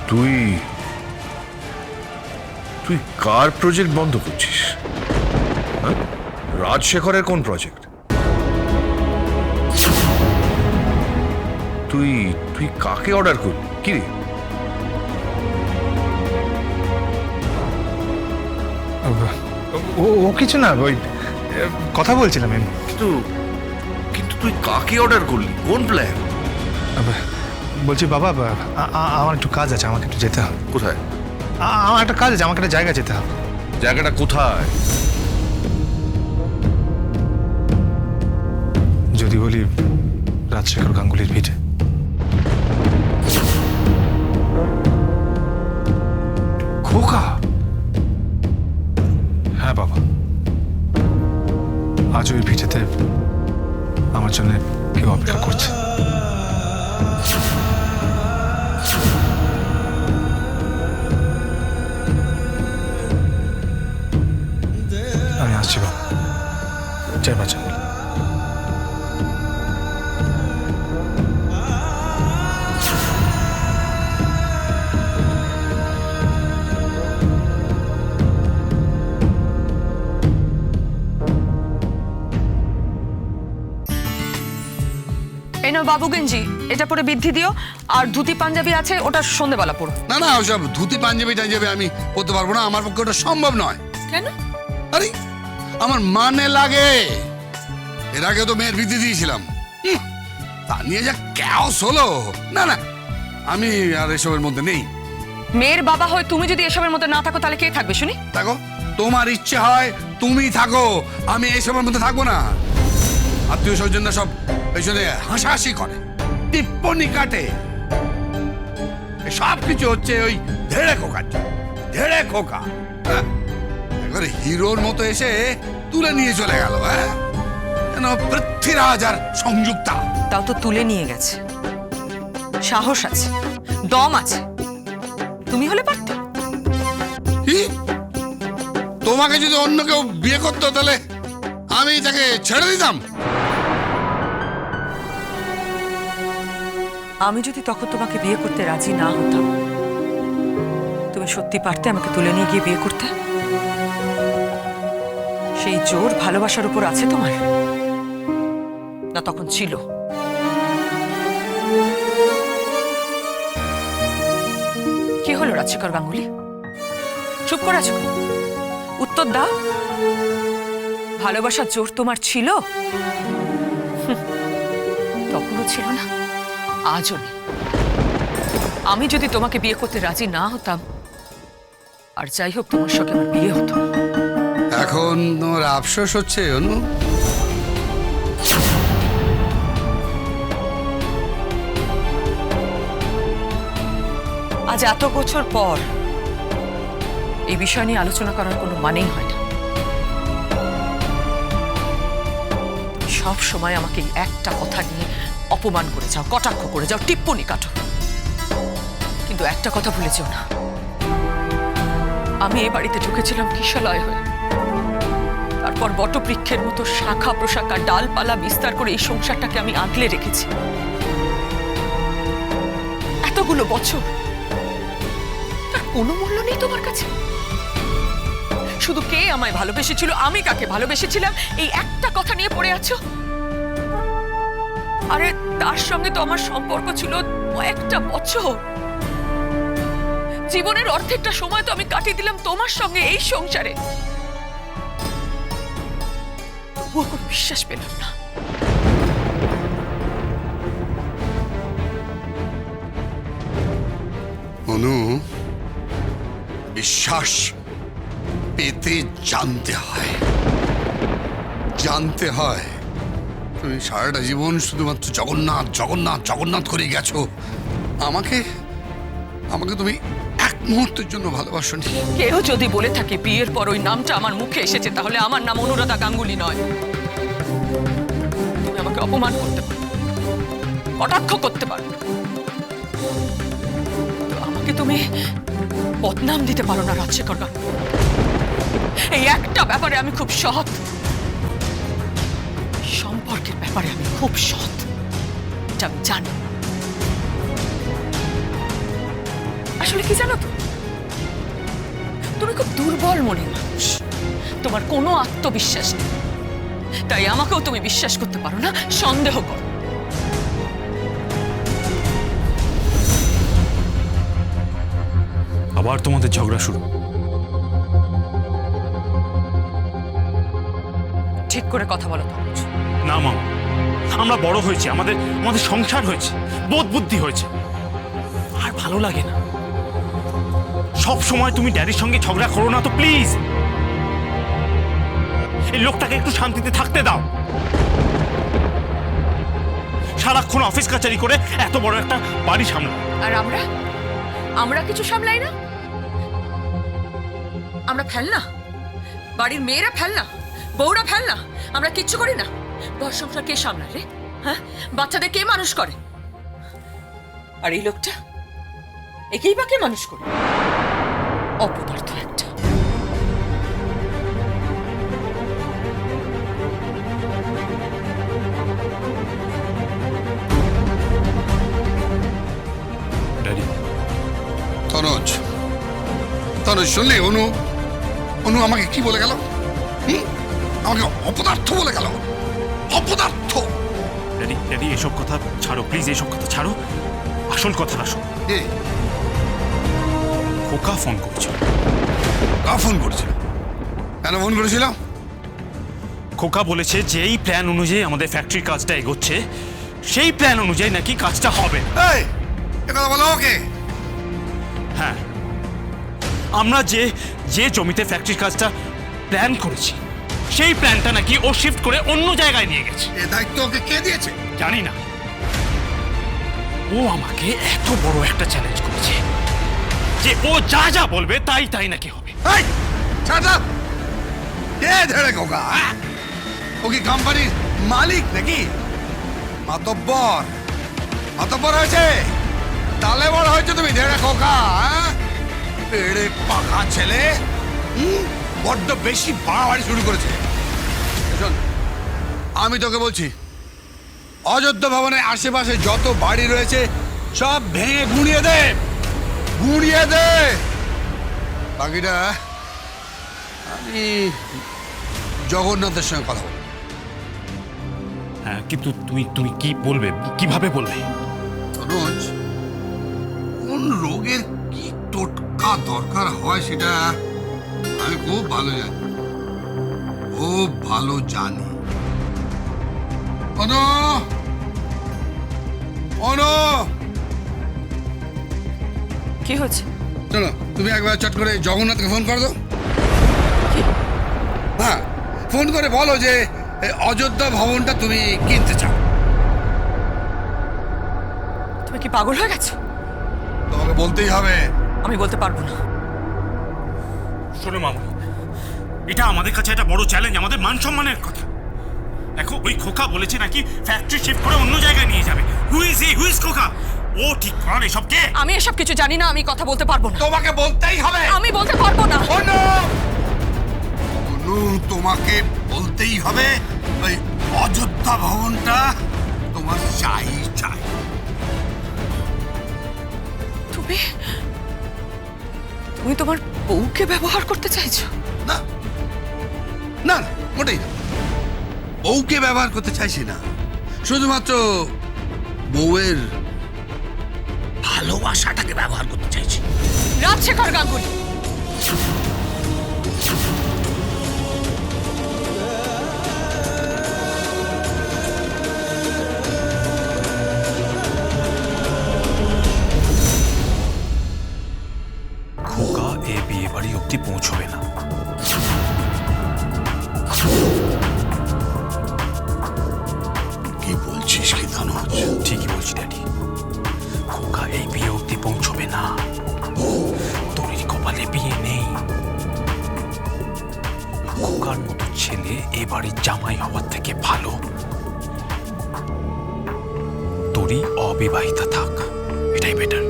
তুই তুই কার প্রজেক্ট বন্ধ করছিস? হ্যাঁ? রাজশেখরের কোন প্রজেক্ট? তুই তুই কাকে অর্ডার করলি? কি রে? ও কিছু না, ওই কথা বলছিলাম এমনি। কিন্তু কিন্তু তুই কাকে অর্ডার করলি? কোন প্ল্যান? বলছি বাবা, আমার একটু কাজ আছে, আমাকে একটু যেতে হবে। কোথায়? আমার একটা কাজ আছে, আমাকে একটা জায়গা যেতে হবে। জায়গাটা কোথায়? যদি বলি রাজশেখর গাঙ্গুলির ভিটে। খোকা? হ্যাঁ বাবা, আজ ওই ভিটেতে আমার জন্য কেউ অপেক্ষা করছে। আমি আসছি বাবা, জয় বাচ্চা। এই নাও বাবু গেঞ্জি, এটা পরে বৃদ্ধি দিও। আর ধুতি পাঞ্জাবি আছে, ওটা সন্ধেবেলা পরো। না না, ওসব ধুতি পাঞ্জাবি টাঞ্জাবি আমি পরতে পারবো না, আমার পক্ষে ওটা সম্ভব নয়। কেন? আরে আমার মানে লাগে। এর আগে তো মেয়ের বৃদ্ধি দিয়েছিলাম, তা নিয়ে যা ক্যাওস হলো। না না, আমি আর এসবের মধ্যে নেই। মেয়ের বাবা হয় তুমি যদি এসবের মধ্যে না থাকো তাহলে কে থাকবে শুনি? থাকো, তোমার ইচ্ছে হয় তুমি থাকো, আমি এসবের মধ্যে থাকবো না। আত্মীয় স্বজনরা সব পেছনে হাসাহাসি করে, টিপ্পনি কাটে, সব কিছু হচ্ছে ওই ধেড়ে খোকার জন্য। ধেড়ে খোকা একবারে হিরোর মতো এসে তুলে নিয়ে চলে গেল। হ্যাঁ, কেন পৃথ্বীরাজ আর সংযুক্তা। তাও তো তুলে নিয়ে গেছে, সাহস আছে, দম আছে। তুমি হলে পারতে। কি? তোমাকে যদি অন্য কেউ বিয়ে করতো তাহলে আমি তাকে ছেড়ে দিতাম? আমি যদি তখন তোমাকে বিয়ে করতে রাজি না হতাম, তুমি সত্যি পারতে আমাকে তুলে নিয়ে গিয়ে বিয়ে করতে? সেই জোর ভালোবাসার উপর আছে তোমার, না তখন ছিল? কি হলো রাজশেখর গাঙ্গুলি, চুপ করে আছো? উত্তর দাও। ভালোবাসার জোর তোমার ছিল? তখনও ছিল না, আজও নেই। আমি যদি তোমাকে বিয়ে করতে রাজি না হতাম, আর যাই হোক তোমার সঙ্গে আমার বিয়ে হতো। এখন তোমার আফসোস হচ্ছে অনু? আজ এত বছর পর এই বিষয় নিয়ে আলোচনা করার কোনো মানেই হয় না। সব সময় আমাকে এই একটা কথা নিয়ে অপমান করে যাও, কটাক্ষ করে যাও, টিপ্পনি কাটো, কিন্তু একটা কথা ভুলে যেও না, আমি এই বাড়িতে ঢুকেছিলাম কিশালয় হয়ে। তারপর বটবৃক্ষের মতো শাখা প্রশাখা ডালপালা বিস্তার করে এই সংসারটাকে আমি আগলে রেখেছি এতগুলো বছর। তার কোনো মূল্য নেই তোমার কাছে? শুধু কে আমায় ভালোবেসেছিল, আমি কাকে ভালোবেসেছিলাম, এই একটা কথা নিয়ে পড়ে আছো। আরে তার সঙ্গে তো আমার সম্পর্ক ছিল কয়েকটা বছর। জীবনের অর্ধেকটা সময় তো আমি কাটিয়ে দিলাম তোমার সঙ্গে এই সংসারে। তবুও কোনো বিশ্বাস পেলাম না। অনু, বিশ্বাস পেতে জানতে হয়, জানতে হয়। তুমি সারাটা জীবন শুধুমাত্র জগন্নাথ জগন্নাথ জগন্নাথ করে গেছো। আমাকে আমাকে তুমি এক মুহূর্তের জন্য ভালোবাসোনি। কেউ যদি বলে থাকে বিয়ের পর ওই নামটা আমার মুখে এসেছে, তাহলে আমার নাম অনুরাধা গাঙ্গুলি নয়। তুমি আমাকে অপমান করতে পারো, কটাক্ষ করতে পারো, তো আমাকে তুমি বদনাম দিতে পারো না রাজশেখর গাঙ্গুলি। এই একটা ব্যাপারে আমি খুব সৎ, সম্পর্কের ব্যাপারে আমি খুব সৎ, এটা আমি জানি। আসলে কি জানো তো, তুমি খুব দুর্বল মনের মানুষ, তোমার কোনো আত্মবিশ্বাস নেই, তাই আমাকেও তুমি বিশ্বাস করতে পারো না, সন্দেহ করো। আবার তোমাদের ঝগড়া শুরু। ঠিক করে কথা বলো তনুজ। না মামা, আমরা বড় হয়েছি, আমাদের আমাদের সংসার হয়েছে, বোধ বুদ্ধি হয়েছে, আর ভালো লাগে না সব সময় তুমি ড্যাডির সঙ্গে ঝগড়া করো না তো প্লিজ। এই লোকটাকে একটু শান্তিতে থাকতে দাও। সারাক্ষণ অফিস কাচারি করে এত বড় একটা বাড়ি সামলায়। আর আমরা কিছু সামলাই না? আমরা ফেল না, বাড়ির মেয়েরা ফেল না, বউরা ফেল না, আমরা কিচ্ছু করি না। ঘর সংসার কে সামলায় রে? হ্যাঁ, বাচ্চাদের কে মানুষ করে? আর এই লোকটা একেই বা কে মানুষ করে? অপদার্থ একটা। ড্যাডি, তনুজ, তনুজ শুনলি? অনু অনু আমাকে কি বলে গেল? আমাকে অপদার্থ বলে গেল। অপদার্থ। ড্যাডি, ড্যাডি, এসব কথা ছাড়ো প্লিজ, এসব কথা ছাড়ো। আসল কথাটা শোনো। খোকা ফোন করেছিল। ফোন করেছিল? কেন ফোন করেছিল? খোকা বলেছে যে এই প্ল্যান অনুযায়ী আমাদের ফ্যাক্টরির কাজটা এগোচ্ছে, সেই প্ল্যান অনুযায়ী নাকি কাজটা হবে। এই কথা বলো ওকে। হ্যাঁ, আমরা যে যে জমিতে ফ্যাক্টরির কাজটা প্ল্যান করেছি, সেই প্ল্যানটা নাকি ও শিফট করে অন্য জায়গায় নিয়ে গেছে। এ দায়িত্ব ওকে কে দিয়েছে? জানি না। ও আমাকে এত বড় একটা চ্যালেঞ্জ করেছে যে ও যা যা বলবে তাই তাই নাকি হবে। এই শাট আপ! কে ধরে খোকা? ও কি কোম্পানির মালিক নাকি? মাতব্বর মাতব্বর হয়েছে, তালে বড় হয়েছে তুমি ধরে খোকা। পেড়ে পাকা ছেলে, বড্ড বেশি বাড়াবাড়ি শুরু করেছে। শোন, আমি তোকে বলছি, অযোধ্যা ভবনের আশেপাশে যত বাড়ি রয়েছে সব ভেঙে গুঁড়িয়ে দে, গুঁড়িয়ে দে। বাকিটা আমি জগন্নাথের সঙ্গে কথা বলবো। হ্যাঁ, কিন্তু তুমি তুমি কি বলবে, কিভাবে বলবে? তনুজ, কোন রোগের কি টোটকা দরকার হয় সেটা আমি খুব ভালো জানি, খুব ভালো জানি। অনু, অনু, কি হচ্ছে? চলো তুমি একবার চট করে জগন্নাথকে ফোন করে দাও। হ্যাঁ, ফোন করে বলো যে এই অযোধ্যা ভবনটা তুমি কিনতে চাও। তুমি কি পাগল হয়ে গেছো? তোমাকে বলতেই হবে। আমি বলতে পারবো না। শোনো মামুনি, এটা আমাদের কাছে একটা বড় চ্যালেঞ্জ, আমাদের মান সম্মানের কথা। দেখো, ওই খোকা বলেছে নাকি ফ্যাক্টরি শিফট করে অন্য জায়গায় নিয়ে যাবে। হু ইজ খোকা? ও ঠিক করার এসব কে? আমি এসব কিছু জানি না, আমি কথা বলতে পারবো না। তোমাকে বলতেই হবে। আমি বলতে পারবো না। অনু, অনু, তোমাকে বলতেই হবে। ওই অযোধ্যা ভবনটা তোমার চাই চাই। তুমি তুমি তোমার বউকে ব্যবহার করতে চাইছো? না না, মোটেই না। বউকে ব্যবহার করতে চাইছি না, শুধুমাত্র বউয়ের ভালোবাসাটাকে ব্যবহার করতে চাইছি। রাজশেখর গাঙ্গুলি, খোকা এ বিয়ে বাড়ি অব্দি পৌঁছবে না। কি বলছিস কি তনুজ? ঠিকই বলছি ড্যাডি, খোকা এই বিয়ে অব্দি পৌঁছবে না। তোরই কপালে বিয়ে নেই। খোকার মতো ছেলে এ বাড়ির জামাই হওয়ার থেকে ভালো তোরই অবিবাহিতা থাক, এটাই বেটার।